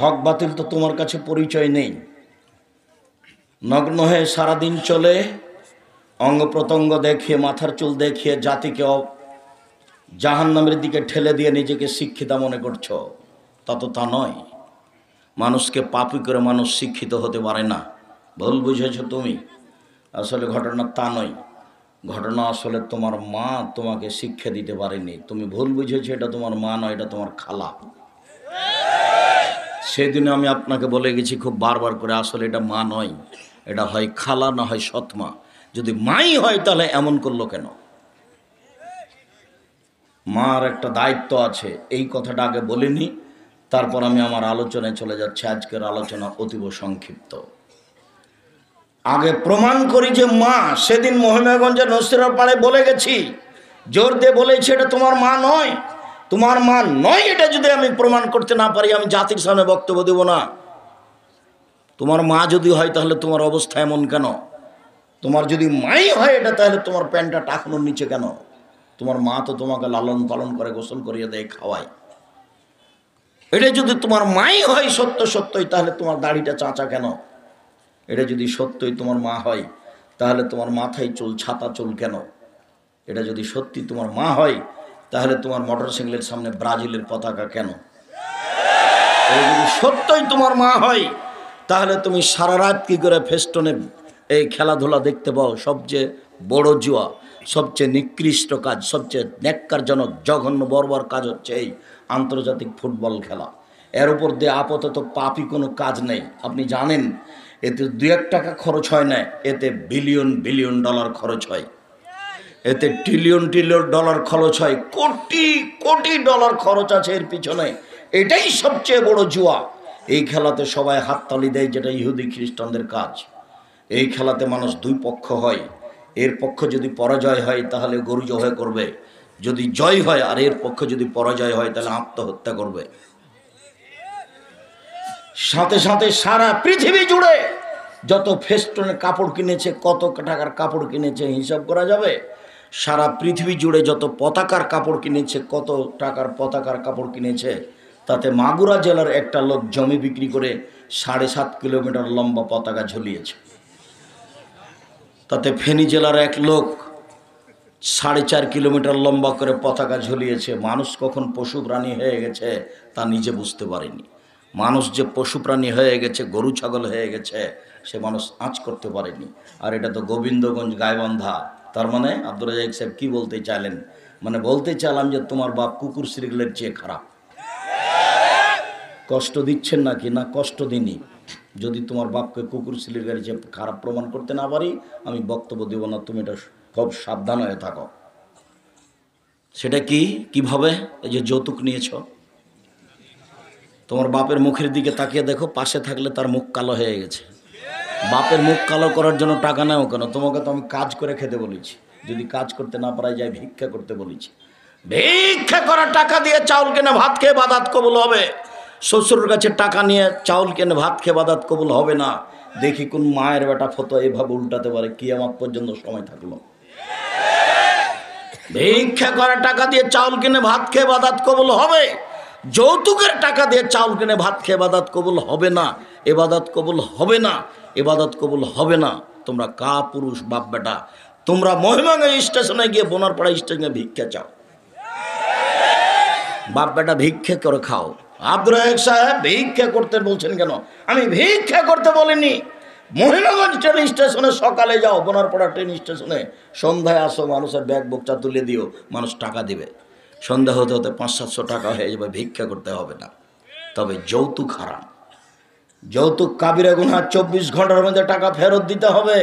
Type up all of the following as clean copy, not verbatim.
হক বাতিল তো তোমার কাছে পরিচয় নেই। নগ্ন হয়ে সারাদিন চলে, অঙ্গ প্রত্যঙ্গ দেখিয়ে, মাথার চুল দেখিয়ে জাতিকে জাহান্নামের দিকে ঠেলে দিয়ে নিজেকে শিক্ষিতা মনে করছো। তা তো তা নয়। মানুষকে পাপী করে মানুষ শিক্ষিত হতে পারে না। ভুল বুঝেছো তুমি। আসলে ঘটনা তা নয়। ঘটনা আসলে তোমার মা তোমাকে শিক্ষা দিতে পারেনি। তুমি ভুল বুঝেছো, এটা তোমার মা নয়, এটা তোমার খালা। সেদিনে আমি আপনাকে বলে গেছি খুব বারবার করে, আসলে এটা মা নয়, এটা হয় খালা না হয় সৎমা। যদি মাই হয় তাহলে এমন করলো কেন? মার একটা দায়িত্ব আছে, এই কথাটা আগে বলিনি। তারপর আমি আমার আলোচনায় চলে যাচ্ছি। আজকের আলোচনা অতীব সংক্ষিপ্ত। আগে প্রমাণ করি যে মা। সেদিন মহিমাগঞ্জের নসিরার পাড়ে বলে গেছি, জোর দিয়ে বলেছি এটা তোমার মা নয়, তোমার মা নয়। এটা যদি আমি প্রমাণ করতে না পারি, আমি জাতির সামনে বক্তব্য দেব না। তোমার মা যদি হয় তাহলে তোমার অবস্থা এমন কেন? তোমার যদি মাই হয় এটা, তাহলে তোমার প্যান্টটা টাকানোর নিচে কেন? তোমার মা তো তোমাকে লালন পালন করে, গোসল করিয়ে দেয়, খাওয়ায়। এটা যদি তোমার মাই হয় সত্যই, তাহলে তোমার দাড়িটা চাঁচা কেন? এটা যদি সত্যই তোমার মা হয়, তাহলে তোমার মাথায় চুল, ছাতা চুল কেন? এটা যদি সত্যি তোমার মা হয়, তাহলে তোমার মোটরসাইকেলের সামনে ব্রাজিলের পতাকা কেন? এটা যদি সত্যই তোমার মা হয়, তাহলে তুমি সারা রাত কি করে ফেস্টনে এই খেলাধুলা দেখতে পাও? সবচেয়ে বড় জুয়া, সবচেয়ে নিকৃষ্ট কাজ, সবচেয়ে ন্যাক্কারজনক, জঘন্য, বর্বর কাজ হচ্ছে এই আন্তর্জাতিক ফুটবল খেলা। এর উপর দিয়ে আপাতত পাপী কোনো কাজ নেই। আপনি জানেন এতে 2-1 টাকা খরচ হয় না, এতে বিলিয়ন বিলিয়ন ডলার খরচ হয়, এতে ট্রিলিয়ন ট্রিলিয়ন ডলার খরচ হয়, কোটি কোটি ডলার খরচ আছে এর পিছনে। এটাই সবচেয়ে বড় জুয়া। এই খেলাতে সবাই হাততালি দেয়, যেটা ইহুদি খ্রিস্টানদের কাজ। এই খেলাতে মানুষ দুই পক্ষ হয়। এর পক্ষ যদি পরাজয় হয় তাহলে গরু জবাই করবে, যদি জয় হয়, আর এর পক্ষ যদি পরাজয় হয় তাহলে আত্মহত্যা করবে। সাথে সাথে সারা পৃথিবী জুড়ে যত ফেস্টনের কাপড় কিনেছে, কত টাকার কাপড় কিনেছে হিসাব করা যাবে? সারা পৃথিবী জুড়ে যত পতাকার কাপড় কিনেছে, কত টাকার পতাকার কাপড় কিনেছে, তাতে মাগুরা জেলার একটা লোক জমি বিক্রি করে 7.5 কিলোমিটার লম্বা পতাকা ঝুলিয়েছে। তাতে ফেনী জেলার এক লোক 4.5 কিলোমিটার লম্বা করে পতাকা ঝুলিয়েছে। মানুষ কখন পশু প্রাণী হয়ে গেছে তা নিজে বুঝতে পারেনি। মানুষ যে পশু প্রাণী হয়ে গেছে, গরু ছাগল হয়ে গেছে, সে মানুষ আঁচ করতে পারেনি। আর এটা তো গোবিন্দগঞ্জ গাইবান্ধা। তার মানে আব্দুর রাজ্জাক সাহেব কি বলতে চাইলেন? মানে বলতে চাইলাম যে তোমার বাপ কুকুর শ্রীগুলের চেয়ে খারাপ। কষ্ট দিচ্ছেন নাকি? না, কষ্ট দিনই। যদি তোমার বাপকে কুকুর শ্রীগুলের চেয়ে খারাপ প্রমাণ করতে না পারি, আমি বক্তব্য দেব না। তুমি এটা খুব সাবধান হয়ে থাকো। সেটা কি, কিভাবে? এই যে যৌতুক নিয়েছ, তোমার বাপের মুখের দিকে তাকিয়ে দেখো, পাশে থাকলে তার মুখ কালো হয়ে গেছে। বাপের মুখ কালো করার জন্য টাকা নেও কেন? তোমাকে তো আমি কাজ করে খেতে বলেছি। যদি কাজ করতে না পারা যায়, ভিক্ষা করতে বলেছি। ভিক্ষা করা টাকা দিয়ে চাউল কিনে ভাত খেয়ে বাদাত কবুল হবে। শ্বশুরের কাছে টাকা নিয়ে চাউল কিনে ভাত খেয়ে বাদাত কবুল হবে না। দেখি কোন মায়ের বেটা ফতোয়া এভাবে উল্টাতে পারে, কিয়ামত পর্যন্ত সময় থাকলো। ভিক্ষা করা টাকা দিয়ে চাউল কিনে ভাত খেয়ে বাদাত কবুল হবে। যৌতুকের টাকা দিয়ে চাউল কিনে ভাত খেয়ে বাদাত কবুল হবে না। এবাদত কবুল হবে না, এবাদত কবুল হবে না। তোমরা কা পুরুষ বাপ বেটা, তোমরা মহিমাগঞ্জ স্টেশনে গিয়ে বোনারপাড়া স্টেশনে ভিক্ষা চাও। বাপ বেটা ভিক্ষা করে খাও। আব্দুর রাজ্জাক সাহেব ভিক্ষা করতে বলছেন কেন? আমি ভিক্ষা করতে বলিনি। মহিমাগঞ্জ ট্রেন স্টেশনে সকালে যাও, বোনারপাড়া ট্রেন স্টেশনে সন্ধ্যায় আসো, মানুষের ব্যাগ বোকচা তুলে দিও, মানুষ টাকা দিবে। সন্ধ্যা হতে হতে 500-700 টাকা হয়ে যাবে। ভিক্ষা করতে হবে না। তবে যৌতুক হারাম। যৌতুক কাবিরা গুনাহ। 24 ঘন্টার মধ্যে টাকা ফেরত দিতে হবে।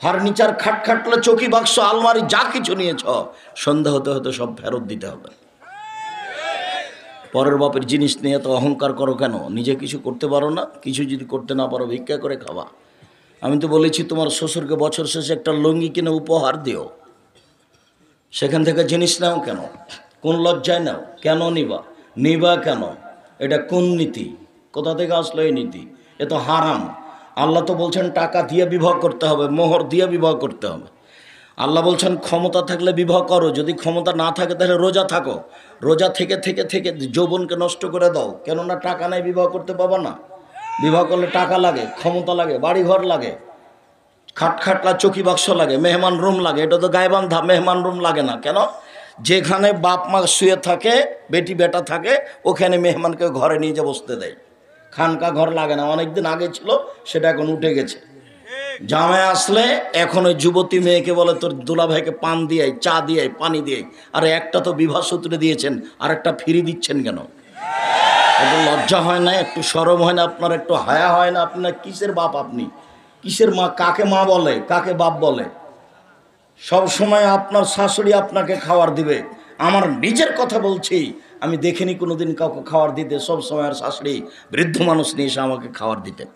ফার্নিচার, খাট খাটলে, চৌকি, বাক্স, আলমারি যা কিছু নিয়েছ, সন্ধ্যা হতে হতে সব ফেরত দিতে হবে। পরের বাপের জিনিস নিয়ে তো অহংকার করো কেন? নিজে কিছু করতে পারো না? কিছু যদি করতে না পারো, ভিক্ষা করে খাওয়া। আমি তো বলেছি তোমার শ্বশুরকে বছর শেষে একটা লুঙ্গি কিনে উপহার দিও। সেখান থেকে জিনিস নাও কেন? কোন লজ্জায় নাও? কেন নিবা? নিবা কেন? এটা কোন নীতি? কোথা থেকে আসলো এই নীতি? এ তো হারাম। আল্লাহ তো বলছেন টাকা দিয়ে বিবাহ করতে হবে, মোহর দিয়ে বিবাহ করতে হবে। আল্লাহ বলছেন ক্ষমতা থাকলে বিবাহ করো, যদি ক্ষমতা না থাকে তাহলে রোজা থাকো, রোজা থেকে থেকে থেকে যৌবনকে নষ্ট করে দাও, কেননা টাকা নাই বিবাহ করতে পাবো না। বিবাহ করলে টাকা লাগে, ক্ষমতা লাগে, বাড়িঘর লাগে, খাটখাটলা চকি বাক্স লাগে, মেহমান রুম লাগে। এটা তো গায়বান্ধা, মেহমান রুম লাগে না কেন? যেখানে বাপ মা শুয়ে থাকে, বেটি বেটা থাকে, ওখানে মেহমানকে ঘরে নিয়ে যে বসতে দেয়। খানকা ঘর লাগে না, অনেকদিন আগে ছিল, সেটা এখন উঠে গেছে। জামাই আসলে এখন ওই যুবতী মেয়েকে বলে তোর দুলাভাইকে পান দিয়ে চা দিয়ে পানি দিয়ে, আরে একটা তো বিবাহ সূত্রে দিয়েছেন, আর একটা ফ্রি দিচ্ছেন কেন? একটু লজ্জা হয় না? একটু শরম হয় না আপনার? একটু হায়া হয় না আপনার? কিসের বাপ আপনি? কিসের মা? কাকে মা বলে, কাকে বাপ বলে? সব সময় আপনার শাশুড়ি আপনাকে খাবার দিবে। আমার নিজের কথা বলছি, আমি দেখিনি কোনোদিন কাউকে খাবার দিতে। সব সময় আর শাশুড়ি বৃদ্ধ মানুষ নিয়ে এসে আমাকে খাবার দিতেন।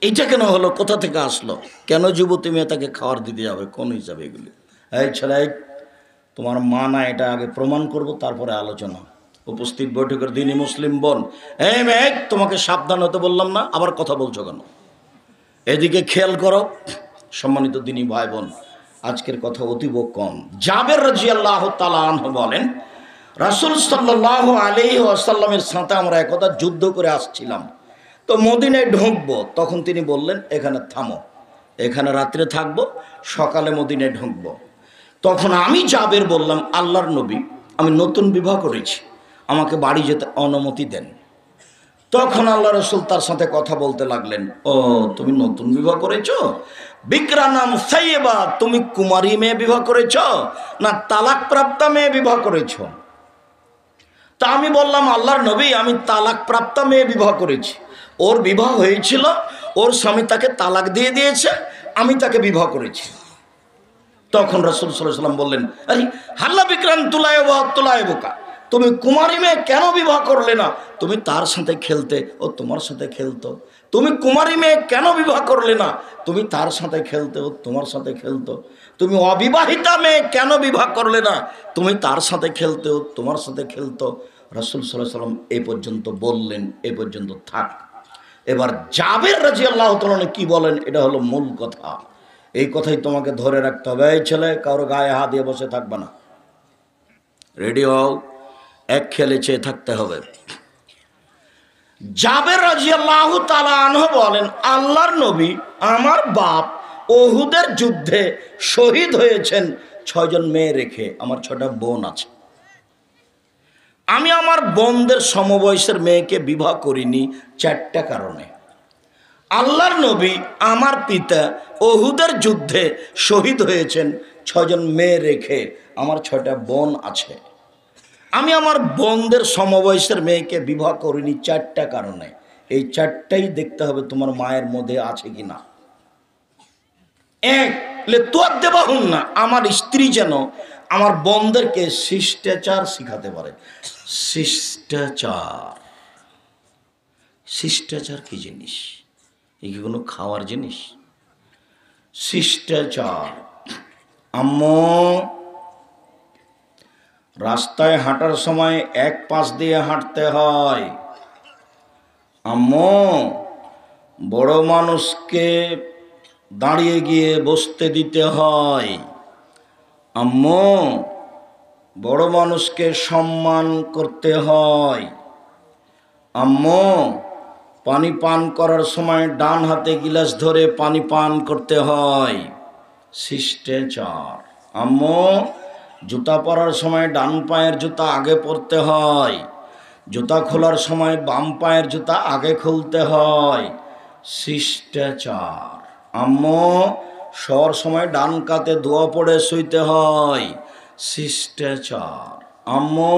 এইটা কেন হলো? কোথা থেকে আসলো? কেন যুবতী মেয়ে তাকে খাবার দিতে যাবে? কোন হিসাবে এগুলি? এই ছেলে, তোমার মা না, এটা আগে প্রমাণ করব, তারপরে আলোচনা। উপস্থিত বৈঠকের দিনই মুসলিম বোন, এই মেয়ে, তোমাকে সাবধান হতে বললাম না? আবার কথা বলছো কেন? এদিকে খেয়াল করো। সম্মানিত দিনী ভাই বোন, আজকের কথা অতীব কম। জাবের রাদিয়াল্লাহু তাআলা আনহু বলেন, রাসূল সাল্লাল্লাহু আলাইহি ওয়াসাল্লামের সাথে আমরা একদা যুদ্ধ করে আসছিলাম, তো মদিনায় ঢুকবো। তখন তিনি বললেন, এখানে থামো, এখানে রাত্রে থাকবো, সকালে মদিনায় ঢুকবো। তখন আমি জাবের বললাম, আল্লাহর নবী, আমি নতুন বিবাহ করেছি, আমাকে বাড়ি যেতে অনুমতি দেন। তখন আল্লাহ রসুল তার সাথে কথা বলতে লাগলেন, ও তুমি নতুন বিবাহ করেছো? বিকরা নাম সাইয়েবা, তুমি কুমারী মেয়ে বিবাহ করেছো না তালাক প্রাপ্তা মেয়ে বিবাহ করেছো? তা আমি বললাম, আল্লাহর নবী, আমি তালাক প্রাপ্তা মেয়ে বিবাহ করেছি। ওর বিবাহ হয়েছিল, ওর স্বামী তাকে তালাক দিয়ে দিয়েছে, আমি তাকে বিবাহ করেছি। তখন রাসূল সাল্লাল্লাহু আলাইহি ওয়াসাল্লাম বললেন, আরে হাল্লা বিকরান তুলায় বোকা, তুমি কুমারী মেয়ে কেন বিবাহ করলে না? তুমি তার সাথে খেলতে, ও তোমার সাথে খেলতো। তুমি কুমারী মেয়ে কেন বিবাহ করলে না? তুমি তার সাথে খেলতে, ও তোমার সাথে খেলতো। তুমি অবিবাহিতা মেয়ে কেন বিবাহ করলে না? তুমি তার সাথে খেলতে, ও তোমার সাথে খেলতো। রাসূল সাল্লাল্লাহু আলাইহি ওয়াসাল্লাম এই পর্যন্ত বললেন, এই পর্যন্ত থাক। এবার জাবের রাদিয়াল্লাহু তাআলা কি বলেন, এটা হলো মূল কথা। এই কথাই তোমাকে ধরে রাখতে হবে। এই ছেলে, কারো গায়ে হাত দিয়ে বসে থাকবে না, রেডি হও, এক খেলে চেয়ে থাকতে হবে। জাবের রাদিয়াল্লাহু তাআলা আনহু বলেন, আল্লাহর নবী, আমার বাপ উহুদের যুদ্ধে শহীদ হয়েছেন 6 জন মেয়ে রেখে, আমার 6টা বোন আছে। আমি আমার বোনদের সমবয়সের মেয়েকে বিবাহ করিনি 4টা কারণে। আল্লাহর নবী, আমার পিতা উহুদের যুদ্ধে শহীদ হয়েছেন 6 জন মেয়ে রেখে, আমার 6টা বোন আছে। আমি আমার বোনদের সমবয়সের মেয়েকে বিবাহ করিনি 4টা কারণে। এই 4টাই দেখতে হবে তোমার মায়ের মধ্যে আছে কিনা। এক, তোর দেবা হন না, আমার স্ত্রী যেন আমার বোনদেরকে শিষ্টাচার শিখাতে পারে। শিষ্টাচার, শিষ্টাচার কি জিনিস? এই কি কোনো খাওয়ার জিনিস? শিষ্টাচার। আম্মু, রাস্তায় হাঁটার সময় এক পাশ দিয়ে হাঁটতে হয়। আম্মু, বড় মানুষকে দাঁড়িয়ে গিয়ে বসতে দিতে হয়। আম্মু, বড় মানুষকে সম্মান করতে হয়। আম্মু, পানি পান করার সময় ডান হাতে গিলাস ধরে পানি পান করতে হয়। শিষ্টাচার। আম্মু, জুতা পরার সময় ডান পায়ের জুতা আগে পরতে হয়, জুতা খোলার সময় বাম পায়ের জুতা আগে খুলতে হয়। শিষ্টাচার। আম্মু, শোয়ার সময় ডান কাতে দোয়া পড়ে শুইতে হয়। শিষ্টাচার। আম্মু,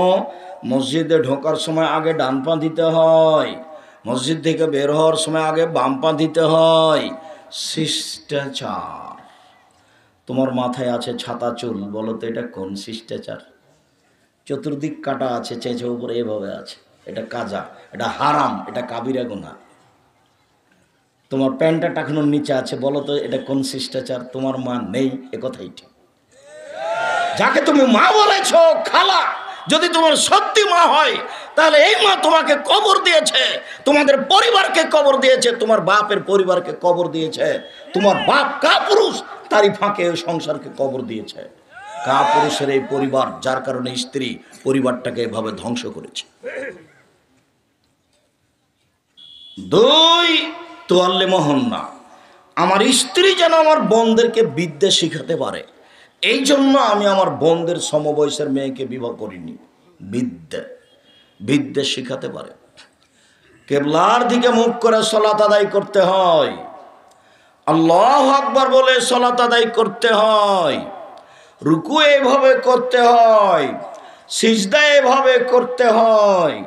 মসজিদে ঢোকার সময় আগে ডান পা দিতে হয়, মসজিদ থেকে বের হওয়ার সময় আগে বাম পা দিতে হয়। শিষ্টাচার। তোমার মাথায় আছে ছাতা চুল, বলো তো এটা কোন শিষ্টাচার? চতুর্দিক কাটা আছে, চেঁচে উপরে এভাবে আছে, এটা কাজা, এটা হারাম, এটা কাবিরা গুনাহ। তোমার প্যান্টটা টাকানোর নিচে আছে, বলো তো এটা কোন শিষ্টাচার? তোমার মা নেই, এ কথাই ঠিক। যাকে তুমি মা বলেছ, খালা, যদি তোমার সত্যি মা হয়, তাহলে এই মা তোমাকে কবর দিয়েছে, তোমাদের পরিবারকে কবর দিয়েছে, তোমার বাপের পরিবারকে কবর দিয়েছে। তোমার বাপ কাপুরুষ, তারই ফাঁকে ওই সংসারকে কবর দিয়েছে। কাপুরুষের এই পরিবার, যার কারণে স্ত্রী পরিবারটাকে এভাবে ধ্বংস করেছে। 2 তোয়াল্লে মোহন্না, আমার স্ত্রী যেন আমার বোনদেরকে বিদ্যে শিখাতে পারে, এই জন্য আমি আমার বোনদের সমবয়সের মেয়েকে বিবাহ করিনি। বিদ্যে শিখাতে পারে। কেবলার দিকে মুখ করে সালাত আদায় করতে হয়, আল্লাহু আকবার বলে সালাত আদায় করতে হয়, রুকু এভাবে করতে হয়, সিজদা এভাবে করতে হয়।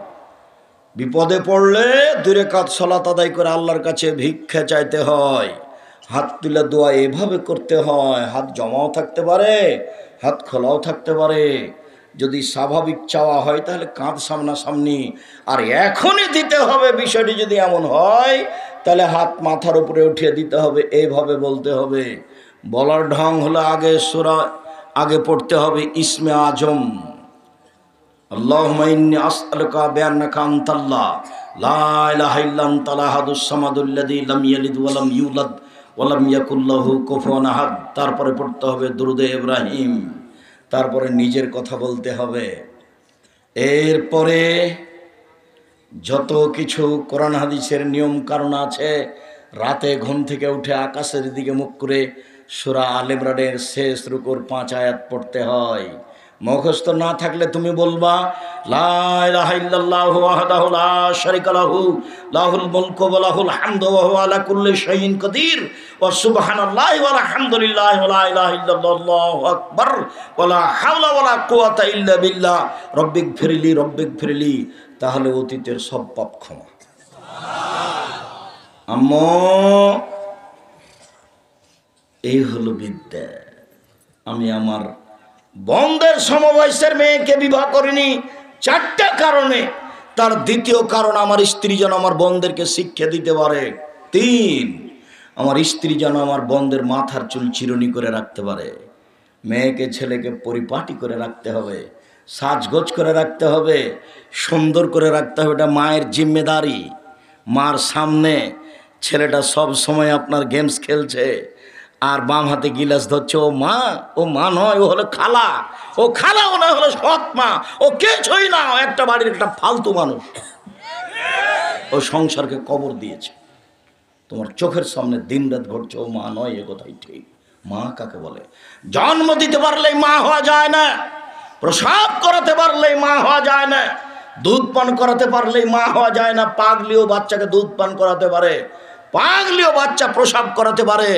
বিপদে পড়লে 2 রাকাত সালাত আদায় করে আল্লাহর কাছে ভিক্ষা চাইতে হয়। হাত তুলে দোয়া এভাবে করতে হয়। হাত জমাও থাকতে পারে, হাত খোলাও থাকতে পারে। যদি স্বাভাবিক চাওয়া হয় তাহলে কাঁধ সামনাসামনি, আর এখনই দিতে হবে। বিষয়টি যদি এমন হয় তাহলে হাত মাথার উপরে উঠিয়ে দিতে হবে, এইভাবে বলতে হবে। বলার ঢং হলো আগে পড়তে হবে ইসমে আজম, আল্লাহুম্মা ইন্নী আসআলুকা বিআন্নাকা আনতাল্লাহ লা ইলাহা ইল্লা আনতাল আহাদুস সামাদুল্লাযী লাম ইয়ালিদ ওয়া লাম ইউলাদ ওয়া লাম ইয়াকুল লাহু কুফুয়ান আহাদ। তারপরে পড়তে হবে দুরুদে ইব্রাহিম, তারপরে নিজের কথা বলতে হবে। এরপরে যত কিছু কোরআন হাদিসের নিয়ম কারণ আছে, রাতে ঘুম থেকে উঠে আকাশের দিকে মুখ করে সূরা আল ইমরানের শেষ রুকুর 5 আয়াত পড়তে হয়। মুখস্থ না থাকলে তুমি বলবা লা ইলাহা ইল্লাল্লাহু ওয়াহদাহু লা শারীকা লাহু লাহুল মুলকু ওয়া লাহুল হামদু ওয়া হুয়া আলা কুল্লি শাইইন কাদির ওয়া সুবহানাল্লাহি ওয়া আলহামদুলিল্লাহি ওয়া লা ইলাহা ইল্লাল্লাহু আকবার ওয়া লা হাওলা ওয়া লা কুওয়াতা ইল্লা বিল্লাহ রব্বিগফিরলি। তাহলে অতীতের সব পাপ ক্ষমা। আম্মু, এই হলো বিদ্যা। আমি আমার বোনদের সমবয়সের মেয়েকে বিবাহ করিনি 4টা কারণে। তার দ্বিতীয় কারণ, আমার স্ত্রী যেন আমার বোনদেরকে শিক্ষা দিতে পারে। 3, আমার স্ত্রী যেন আমার বোনদের মাথার চুল চিরুনি করে রাখতে পারে। মেয়েকে ছেলেকে পরিপাটি করে রাখতে হবে, সাজগোজ করে রাখতে হবে, সুন্দর করে রাখতে হবে। এটা মায়ের জিম্মেদারি। মার সামনে ছেলেটা সব সময় আপনার গেমস খেলছে আর বাম হাতে গিলাস ধরছে, ও মা নয়, ও হলো খালা। ও খালা, ও নয় হলো সৎ মা। ও কিছুই না, একটা বাড়ির একটা ফালতু মানুষ। ও সংসারকে কবর দিয়েছে। তোমার চোখের সামনে দিনরাত ঘটছে, ও মা নয়, এ কথাই ঠিক। মা কাকে বলে? জন্ম দিতে পারলেই মা হওয়া যায় না, প্রসাব করাতে পারলেই মা হওয়া যায় না, দুধ পান করাতে পারলেই মা হওয়া যায় না। পাগলিও বাচ্চাকে দুধ পান করাতে পারে, পাগলিও বাচ্চা প্রসাব করাতে পারে,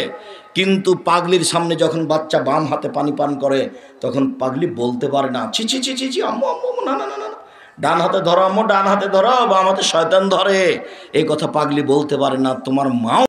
কিন্তু পাগলির সামনে যখন বাচ্চা বাম হাতে পানি পান করে তখন পাগলি বলতে পারে না ছি ছি ছি ছি ছি আম্মু আম্মু, না না না না, ডান হাতে ধরো আম্মু, ডান হাতে ধরো, বাম হাতে শয়তান ধরে, এই কথা পাগলি বলতে পারে না। তোমার মাও